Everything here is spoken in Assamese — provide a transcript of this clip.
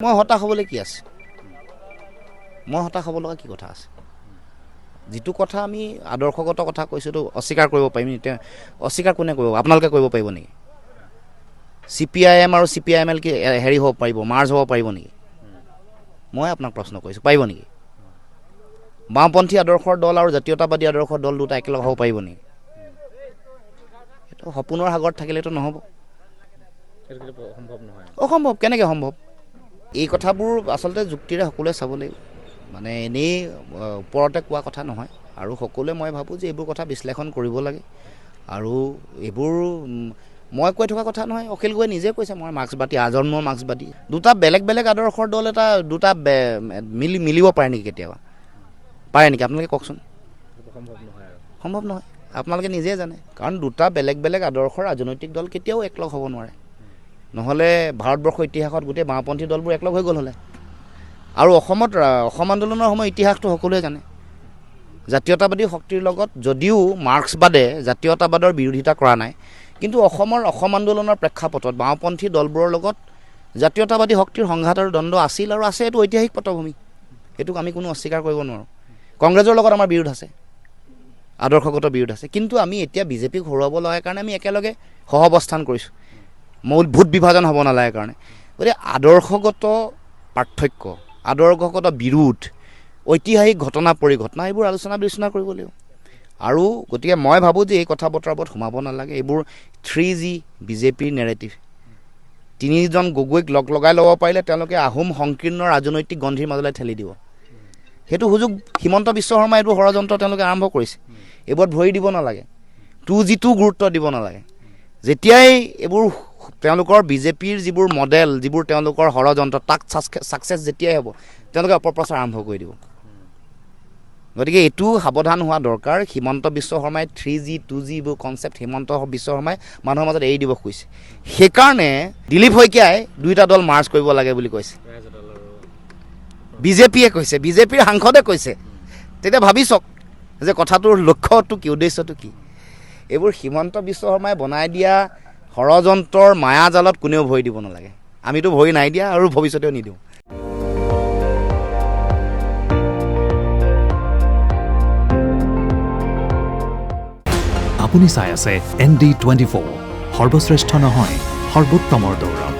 মই হতাশ হ'বলৈ কি আছে? মই হতাশ হ'ব লগা কি কথা আছে? যিটো কথা আমি আদৰ্শগত কথা কৈছোঁ তো অস্বীকাৰ কৰিব পাৰিম। এতিয়া অস্বীকাৰ কোনে কৰিব? আপোনালোকে কৰিব পাৰিব নেকি? CPIM আৰু CPIML কি হেৰি হ'ব পাৰিব, মাৰ্জ হ'ব পাৰিব নেকি? মই আপোনাক প্ৰশ্ন কৰিছোঁ, পাৰিব নেকি? বাওঁপন্থী আদৰ্শৰ দল আৰু জাতীয়তাবাদী আদৰ্শৰ দল দুটা একেলগ হ'ব পাৰিব নেকি? এইটো সপোনৰ সাগৰত থাকিলেতো নহ'ব। অসম্ভৱ। কেনেকৈ সম্ভৱ? এই কথাবোৰ আচলতে যুক্তিৰে সকলোৱে চাব লাগিব। মানে এনেই ওপৰতে কোৱা কথা নহয়। আৰু সকলোৱে মই ভাবোঁ যে এইবোৰ কথা বিশ্লেষণ কৰিব লাগে। আৰু এইবোৰ মই কৈ থকা কথা নহয়, অখিল গগৈয়ে নিজে কৈছে মই মাৰ্ক্সবাদী, আজন্মৰ মাৰ্ক্সবাদী। দুটা বেলেগ বেলেগ আদৰ্শৰ দল দুটা মিলিব পাৰে নেকি কেতিয়াবা? পাৰে নেকি? আপোনালোকে কওকচোন। সম্ভৱ নহয়। আপোনালোকে নিজে জানে। কাৰণ দুটা বেলেগ বেলেগ আদৰ্শৰ ৰাজনৈতিক দল কেতিয়াও একলগ হ'ব নোৱাৰে। নহ'লে ভাৰতবৰ্ষৰ ইতিহাসত গোটেই বাওঁপন্থী দলবোৰ একলগ হৈ গ'ল হ'লে। আৰু অসমত অসম আন্দোলনৰ সময়ৰ ইতিহাসটো সকলোৱে জানে। জাতীয়তাবাদী শক্তিৰ লগত যদিও মাৰ্ক্সবাদে জাতীয়তাবাদৰ বিৰোধিতা কৰা নাই, কিন্তু অসম আন্দোলনৰ প্ৰেক্ষাপটত বাওঁপন্থী দলবোৰৰ লগত জাতীয়তাবাদী শক্তিৰ সংঘাত আৰু দ্বন্দ্ব আছিল আৰু আছে। এইটো ঐতিহাসিক পটভূমি, এইটোক আমি কোনো অস্বীকাৰ কৰিব নোৱাৰোঁ। কংগ্ৰেছৰ লগত আমাৰ বিৰোধ আছে, আদৰ্শগত বিৰোধ আছে, কিন্তু আমি এতিয়া বিজেপিক হৰুৱাব লগাৰ কাৰণে আমি একেলগে সহাৱস্থান কৰিছোঁ। ভোট বিভাজন হ'ব নালাগে কাৰণে। গতিকে আদৰ্শগত পাৰ্থক্য, আদৰ্শগত বিৰোধ, ঐতিহাসিক ঘটনা পৰিঘটনা এইবোৰ আলোচনা বিলোচনা কৰিব লাগিব। আৰু গতিকে মই ভাবোঁ যে এই কথা বতৰাৰ ওপৰত সোমাব নালাগে। এইবোৰ 3G বিজেপিৰ নেৰেটিভ। তিনিজন গগৈক লগাই ল'ব পাৰিলে তেওঁলোকে আহোম সংকীৰ্ণ ৰাজনৈতিক গন্ধিৰ মাজলৈ ঠেলি দিব। সেইটো সুযোগ হিমন্ত বিশ্ব শৰ্মাই এইবোৰ ষড়যন্ত্ৰ তেওঁলোকে আৰম্ভ কৰিছে। এইবোৰত ভৰি দিব নালাগে। 2G-টো গুৰুত্ব দিব নালাগে। যেতিয়াই এইবোৰ তেওঁলোকৰ বিজেপিৰ যিবোৰ মডেল, যিবোৰ তেওঁলোকৰ ষড়যন্ত্ৰ, তাক ছাকচেছ যেতিয়াই হ'ব তেওঁলোকে অপপ্ৰচাৰ আৰম্ভ কৰি দিব। গতিকে এইটো সাৱধান হোৱা দৰকাৰ। হিমন্ত বিশ্ব শৰ্মাই 3G 2G এইবোৰ কনচেপ্ট হিমন্ত বিশ্ব শৰ্মাই মানুহৰ মাজত এৰি দিব খুজিছে। সেইকাৰণে দিলীপ শইকীয়াই দুয়োটা দল মাৰ্জ কৰিব লাগে বুলি কৈছে। বিজেপিয়ে কৈছে, বিজেপিৰ সাংসদে কৈছে। তেতিয়া ভাবি চাওক যে কথাটোৰ লক্ষ্যটো কি, উদ্দেশ্যটো কি। এইবোৰ হিমন্ত বিশ্ব শৰ্মাই বনাই দিয়া ষড়যন্ত্ৰৰ মায়াজালত কোনেও ভৰি দিব নালাগে। আমিতো ভৰি নাই দিয়া আৰু ভৱিষ্যতেও নিদিওঁ। আপুনি চাই আছে ND24, সৰ্বশ্ৰেষ্ঠ নহয় সৰ্বোত্তমৰ দৌৰ।